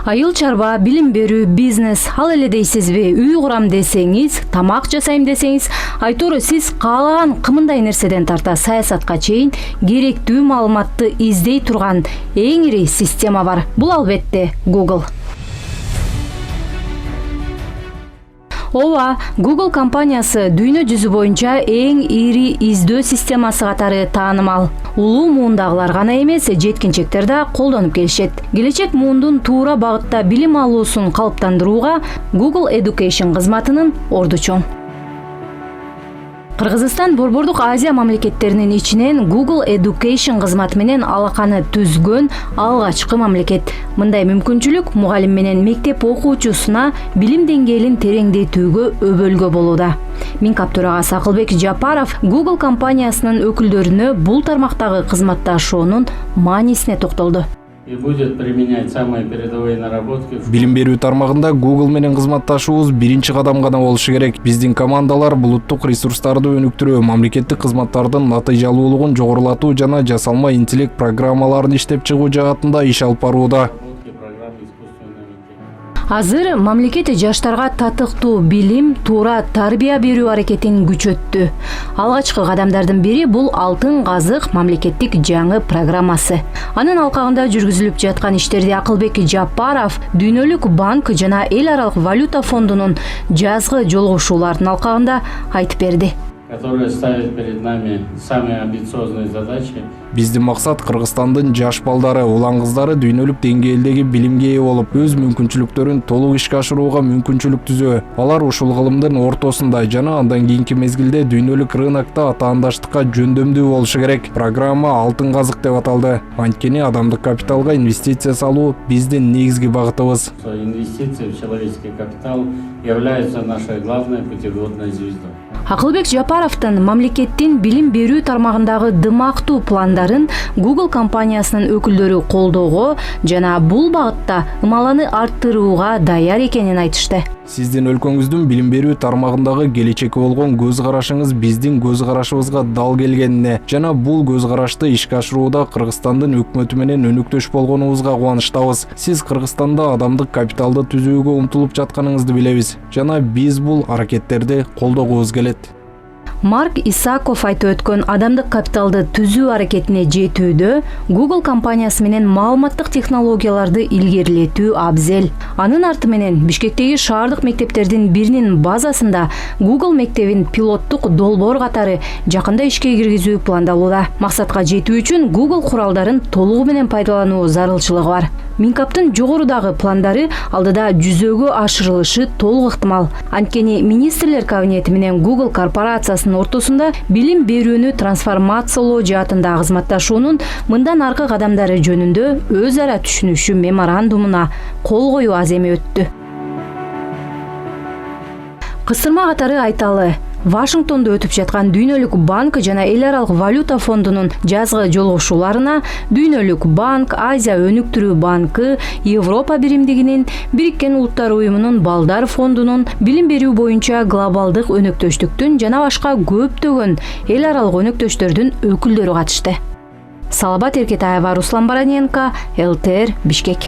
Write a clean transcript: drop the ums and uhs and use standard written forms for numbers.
Айыл чарба, билим берүү, бизнес, ал эле дейсизби, үй курам десеңиз, тамак жасайм десеңиз, айтор сиз каалаган кымындай нерседен тарта саясатка чейин керектүү маалыматты издей турган эң ири система бар. Бул албетте Google. Ооба, Google компаниясы дүйнө жүзү боюнча эң ири издөө системасы катары таанымал. Улуу муундагылар гана эмес, жеткинчектер да колдонуп келишет. Келечек муундун туура багытта билим алуусун калыптандырууга Google Education кызматынын орду чоң. Кыргызстан Борбордук Азия мамлекеттеринин ичинен Google Education кызматы менен алаканы түзгөн алгачкы мамлекет. Мындай мүмкүнчүлүк мугалим менен мектеп окуучусуна билим деңгээлин тереңдетүүгө өбөлгө болууда. Минкап төрагасы Акылбек Жапаров Google компаниясынын өкүлдөрүнө бул тармактагы кызматташуунун маанисине токтолду. И будет применять самые передовые наработки. Билим берүү тармагында Google менен кызматташуубуз биринчи кадам гана болушу керек. Биздин командалар булуттук ресурстарды өнүктүрүү, мамлекеттик кызматтардын натыйжалуулугун жогорулатуу жана жасалма интеллект программаларын иштеп чыгуу жаатында иш алып барууда. Азыр мамлекет жаштарга татыктуу билим, туура тарбия берүү аракетин күчөттү. Алгачкы кадамдардын бири бул Алтын казык мамлекеттик жаңы программасы. Анын алкагында жүргүзүлүп жаткан иштерди Акылбек Жапаров Дүйнөлүк банк жана эл аралык валюта фондунун жазгы жолугушуулардын алкагында айтып берди. Которые ставят перед нами самые амбициозные задачи. Биздин максат Кыргызстандын жаш балдары, улан кыздары дүйнөлүк деңгээлдеги билимге ээ болуп, өз мүмкүнчүлүктөрүн толук ишке ашырууга мүмкүнчүлүк түзөө. Алар ушул кылымдын ортосунда жана андан кийинки мезгилде дүйнөлүк рынокто атаандаштыкка жөндөмдүү болушу керек. Программа Алтын казык деп аталды. Анткени адамдык капиталга инвестиция салуу биздин негизги багытыбыз. Инвестиции в человеческий капитал являются нашей главной путеводной звездой. Акылбек Жапаровдун мамлекеттин билим берүү тармагындагы дымактуу пландарын Google компаниясынын өкүлдөрү колдоого жана бул багытта ымаланы арттырууга даяр экенин айтышты. Сиздин өлкөңүздүн билим берүү тармагындагы келечекке болгон көз карашыңыз биздин көз карашыбызга дал келгенине жана бул көз карашты ишке ашырууда Кыргызстандын өкмөтү менен өнөктөш болгонубузга кубанычтабыз. Сиз Кыргызстанда адамдык капиталды түзүүгө умтулуп жатканыңызды билебиз жана биз бул аракеттерди колдогубуз келет. Марк Исаков айтып өткөн адамдык капиталды түзүү аракетине жетүүдө Google компаниясы менен маалыматтык технологияларды илгерилетүү абзел. Анын арты менен Бишкектеги шаардык мектептердин биринин базасында Google мектебин пилоттук долбоор катары жакында ишке киргизүү пландалууда. Максатка жетүү үчүн Google куралдарын толугу менен пайдалануу зарылчылыгы бар. Минкаптын жогорудагы пландары алдыда жүзөгө ашырылышы толук ыктымал. Анткени министрлер кабинети менен Google корпорациясынын ортосунда билим берүүнү трансформациялоо жаатында кызматташуунун мындан аркы кадамдары жөнүндө өз ара түшүнүшү меморандумуна кол коюу аз эме өттү. Кысырма катары айталы, Вашингтондо өтүп жаткан Дүйнөлүк банк жана эл аралык валюта фондунун жазгы жолугушууларына Дүйнөлүк банк, Азия өнүктүрүү банкы, Европа биримдигинин, Бириккен Улуттар уюмунун балдар фондунун, билим берүү боюнча глобалдык өнөктөштүктүн жана башка көптөгөн эл аралык өнөктөштөрдүн өкүлдөрү катышты. Салабат Эркетаева, Руслан Бараненко, ЛТР, Бишкек.